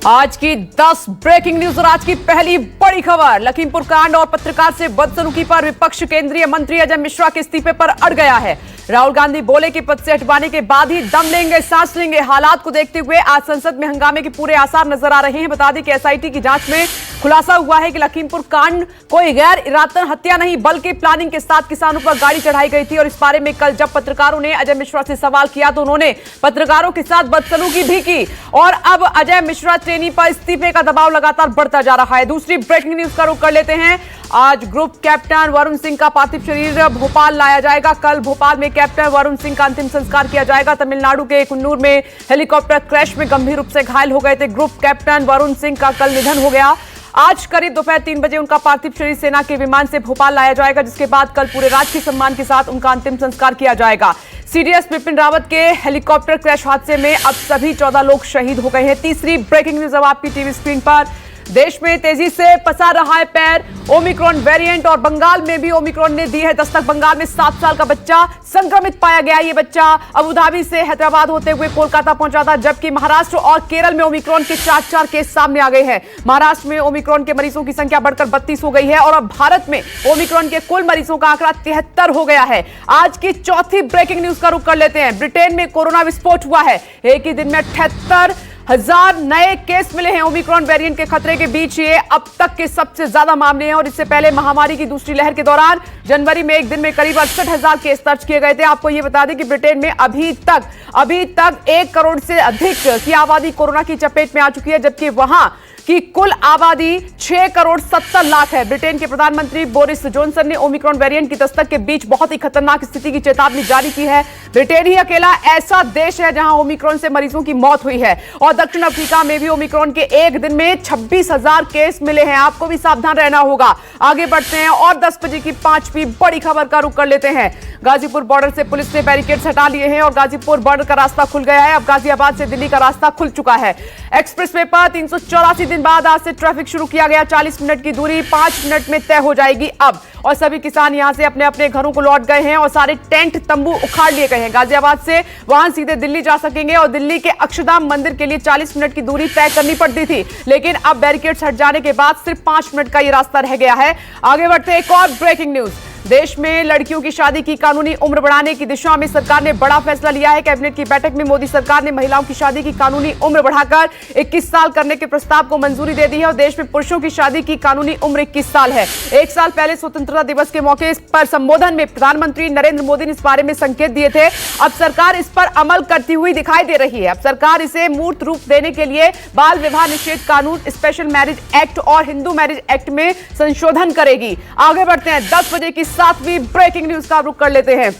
आज की 10 breaking news और आज की पहली बड़ी खबर। लखीमपुर कांड और पत्रकार से बदसलूकी पर विपक्ष केंद्रीय मंत्री अजय मिश्रा के इस्तीफे पर अड़ गया है। राहुल गांधी बोले कि पद से हटवाने के बाद ही दम लेंगे, सांस लेंगे। हालात को देखते हुए आज संसद में हंगामे के पूरे आसार नजर आ रहे हैं। बता दें कि एसआईटी की जांच में खुलासा हुआ है कि लखीमपुर कांड कोई गैर इरादतन हत्या नहीं बल्कि प्लानिंग के साथ किसानों पर गाड़ी चढ़ाई गई थी। और इस बारे में कल जब पत्रकारों ने अजय मिश्रा से सवाल किया तो उन्होंने पत्रकारों के साथ बदसलूकी भी की। और अब अजय मिश्रा ट्रेनी पर इस्तीफे का दबाव लगातार बढ़ता जा रहा है। दूसरी ब्रेकिंग न्यूज का रुख कर लेते हैं। आज ग्रुप कैप्टन वरुण सिंह का पार्थिव शरीर भोपाल लाया जाएगा। कल भोपाल में कैप्टन वरुण सिंह का अंतिम संस्कार किया जाएगा। तमिलनाडु के कुन्नूर में हेलीकॉप्टर क्रैश में गंभीर रूप से घायल हो गए थे ग्रुप कैप्टन वरुण सिंह का कल निधन हो गया। आज करीब दोपहर 3 बजे उनका पार्थिव शरीर सेना के विमान से भोपाल लाया जाएगा, जिसके बाद कल पूरे राजकीय सम्मान के साथ उनका अंतिम संस्कार किया जाएगा। सीडीएस बिपिन रावत के हेलीकॉप्टर क्रैश हादसे में अब सभी 14 लोग शहीद हो गए हैं। तीसरी ब्रेकिंग न्यूज अब आपकी टीवी स्क्रीन पर। देश में तेजी से पसार रहा है पैर ओमिक्रॉन वेरिएंट और बंगाल में भी ओमिक्रॉन ने दी है दस्तक। बंगाल में 7 साल का बच्चा संक्रमित पाया गया। ये बच्चा अबुधाबी से हैदराबाद होते हुए कोलकाता पहुंचा था, जबकि महाराष्ट्र और केरल में ओमिक्रॉन के 4 केस सामने आ गए हैं। महाराष्ट्र में ओमिक्रॉन के मरीजों की संख्या बढ़कर 32 हो गई है और अब भारत में ओमिक्रॉन के कुल मरीजों का आंकड़ा 73 हो गया है। आज की चौथी ब्रेकिंग न्यूज का रुख कर लेते हैं। ब्रिटेन में कोरोना विस्फोट हुआ है। एक ही दिन में 78,000 नए केस मिले हैं। ओमिक्रॉन वेरिएंट के खतरे के बीच ये अब तक के सबसे ज्यादा मामले हैं और इससे पहले महामारी की दूसरी लहर के दौरान जनवरी में एक दिन में करीब 68,000 केस दर्ज किए गए थे। आपको ये बता दें कि ब्रिटेन में अभी तक 1 करोड़ से अधिक की आबादी कोरोना की चपेट में आ चुकी है, जबकि वहां की कुल आबादी 6 करोड़ 70 लाख है। ब्रिटेन के प्रधानमंत्री बोरिस जॉनसन ने ओमिक्रॉन वेरिएंट की दस्तक के बीच बहुत ही खतरनाक स्थिति की चेतावनी जारी की है। ब्रिटेन ही अकेला ऐसा देश है जहां ओमिक्रॉन से मरीजों की मौत हुई है। और दक्षिण अफ्रीका में भी ओमिक्रॉन के एक दिन में 26,000 केस मिले हैं। आपको भी सावधान रहना होगा। आगे बढ़ते हैं और 10 बजे की 5वीं बड़ी खबर का रुख कर लेते हैं। गाजीपुर बॉर्डर से पुलिस ने बैरिकेड्स हटा लिए हैं और गाजीपुर बॉर्डर का रास्ता खुल गया है। अब गाजियाबाद से दिल्ली का रास्ता खुल चुका है। एक्सप्रेसवे पर 384 दिन बाद आज से ट्रैफिक शुरू किया गया। 40 मिनट की दूरी 5 मिनट में तय हो जाएगी अब। और सभी किसान यहां से अपने अपने घरों को लौट गए हैं और सारे टेंट तंबू उखाड़ लिए गए हैं। गाजियाबाद से वाहन सीधे दिल्ली जा सकेंगे और दिल्ली के अक्षरधाम मंदिर के लिए 40 मिनट की दूरी तय करनी पड़ती थी, लेकिन अब बैरिकेड्स हट जाने के बाद सिर्फ 5 मिनट का यह रास्ता रह गया है। आगे बढ़ते हैं, एक और ब्रेकिंग न्यूज। देश में लड़कियों की शादी की कानूनी उम्र बढ़ाने की दिशा में सरकार ने बड़ा फैसला लिया है। कैबिनेट की बैठक में मोदी सरकार ने महिलाओं की शादी की कानूनी उम्र बढ़ाकर 21 साल करने के प्रस्ताव को मंजूरी दे दी है और देश में पुरुषों की शादी की कानूनी उम्र 21 साल है। 1 साल पहले स्वतंत्रता दिवस के मौके पर संबोधन में प्रधानमंत्री नरेंद्र मोदी ने इस बारे में संकेत दिए थे। अब सरकार इस पर अमल करती हुई दिखाई दे रही है। अब सरकार इसे मूर्त रूप देने के लिए बाल विवाह निषेध कानून, स्पेशल मैरिज एक्ट और हिंदू मैरिज एक्ट में संशोधन करेगी। आगे बढ़ते हैं, 10 बजे की 7वीं ब्रेकिंग न्यूज का रुख कर लेते हैं।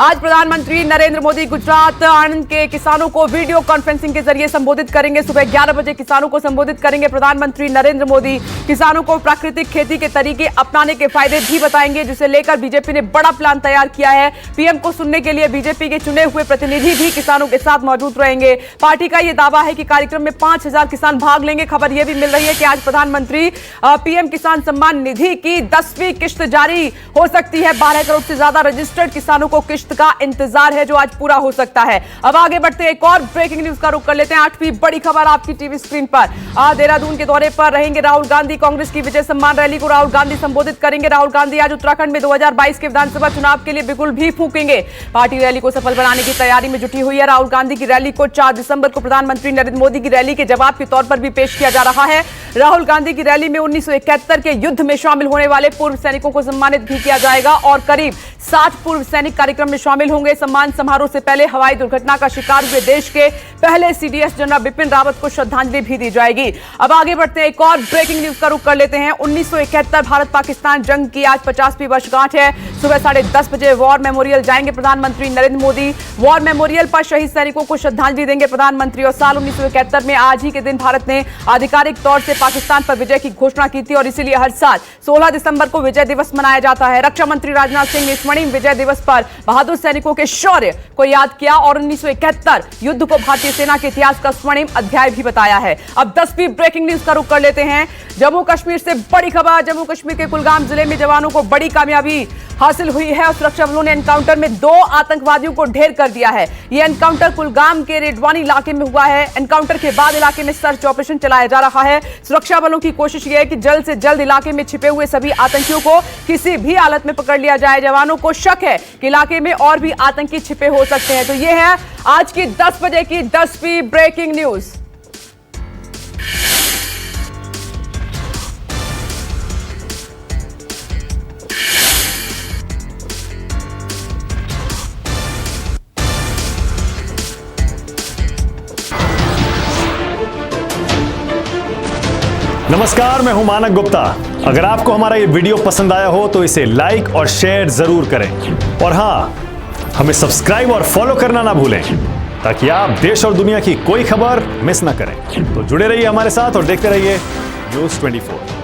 आज प्रधानमंत्री नरेंद्र मोदी गुजरात आणंद के किसानों को वीडियो कॉन्फ्रेंसिंग के जरिए संबोधित करेंगे। सुबह 11 बजे किसानों को संबोधित करेंगे प्रधानमंत्री नरेंद्र मोदी। किसानों को प्राकृतिक खेती के तरीके अपनाने के फायदे भी बताएंगे, जिसे लेकर बीजेपी ने बड़ा प्लान तैयार किया है। पीएम को सुनने के लिए बीजेपी के चुने हुए प्रतिनिधि भी किसानों के साथ मौजूद रहेंगे। पार्टी का यह दावा है कि कार्यक्रम में 5,000 किसान भाग लेंगे। खबर यह भी मिल रही है कि आज प्रधानमंत्री पीएम किसान सम्मान निधि की 10वीं किश्त जारी हो सकती है। 12 करोड़ से ज्यादा रजिस्टर्ड किसानों को किश्त का इंतजार है जो आज पूरा हो सकता है। अब आगे बढ़ते एक और ब्रेकिंग न्यूज का रुख कर लेते हैं। 8वीं बड़ी खबर आपकी टीवी स्क्रीन पर। आज देहरादून के दौरे पर रहेंगे राहुल गांधी। कांग्रेस की विजय सम्मान रैली को राहुल गांधी संबोधित करेंगे। राहुल गांधी आज उत्तराखंड में 2022 के विधानसभा चुनाव के लिए बिगुल भी फूकेंगे। पार्टी रैली को सफल बनाने की तैयारी में जुटी हुई है। राहुल गांधी की रैली को 4 दिसंबर को प्रधानमंत्री नरेंद्र मोदी की रैली के जवाब के तौर पर भी पेश किया जा रहा है। राहुल गांधी की रैली में 1971 के युद्ध में शामिल होने वाले पूर्व सैनिकों को सम्मानित भी किया जाएगा और करीब 60 पूर्व सैनिक कार्यक्रम में शामिल होंगे। सम्मान समारोह से पहले हवाई दुर्घटना का शिकार हुए देश के पहले सीडीएस जनरल बिपिन रावत को श्रद्धांजलि भी दी जाएगी। अब आगे बढ़ते हैं, एक और ब्रेकिंग न्यूज का रुख कर लेते हैं। 1971 भारत पाकिस्तान जंग की आज 50वीं वर्षगांठ है। सुबह 10:30 बजे वॉर मेमोरियल जाएंगे प्रधानमंत्री नरेंद्र मोदी। वॉर मेमोरियल पर शहीद सैनिकों को श्रद्धांजलि देंगे प्रधानमंत्री। और साल 1971 में आज ही के दिन भारत ने आधिकारिक तौर से पाकिस्तान पर विजय की घोषणा की थी और इसीलिए हर साल 16 दिसंबर को विजय दिवस मनाया जाता है। रक्षा मंत्री राजनाथ सिंह ने स्वर्णिम विजय दिवस पर बहादुर सैनिकों के शौर्य को याद किया और 1971 युद्ध को भारतीय सेना के इतिहास का स्वर्णिम अध्याय भी बताया है। अब 10वीं ब्रेकिंग न्यूज का रुख कर लेते हैं। जम्मू कश्मीर से बड़ी खबर। जम्मू कश्मीर के कुलगाम जिले में जवानों को बड़ी कामयाबी हासिल हुई है और सुरक्षा बलों ने एनकाउंटर में 2 आतंकवादियों को ढेर कर दिया है। यह एनकाउंटर कुलगाम के रेडवानी इलाके में हुआ है। एनकाउंटर के बाद इलाके में सर्च ऑपरेशन चलाया जा रहा है। सुरक्षा बलों की कोशिश यह है कि जल्द से जल्द इलाके में छिपे हुए सभी आतंकियों को किसी भी हालत में पकड़ लिया जाए। जवानों को शक है कि इलाके में और भी आतंकी छिपे हो सकते हैं। तो यह है आज की 10 बजे की 10वीं ब्रेकिंग न्यूज। नमस्कार, मैं हूं मानक गुप्ता। अगर आपको हमारा ये वीडियो पसंद आया हो तो इसे लाइक और शेयर जरूर करें और हां, हमें सब्सक्राइब और फॉलो करना ना भूलें ताकि आप देश और दुनिया की कोई खबर मिस ना करें। तो जुड़े रहिए हमारे साथ और देखते रहिए न्यूज़ 24।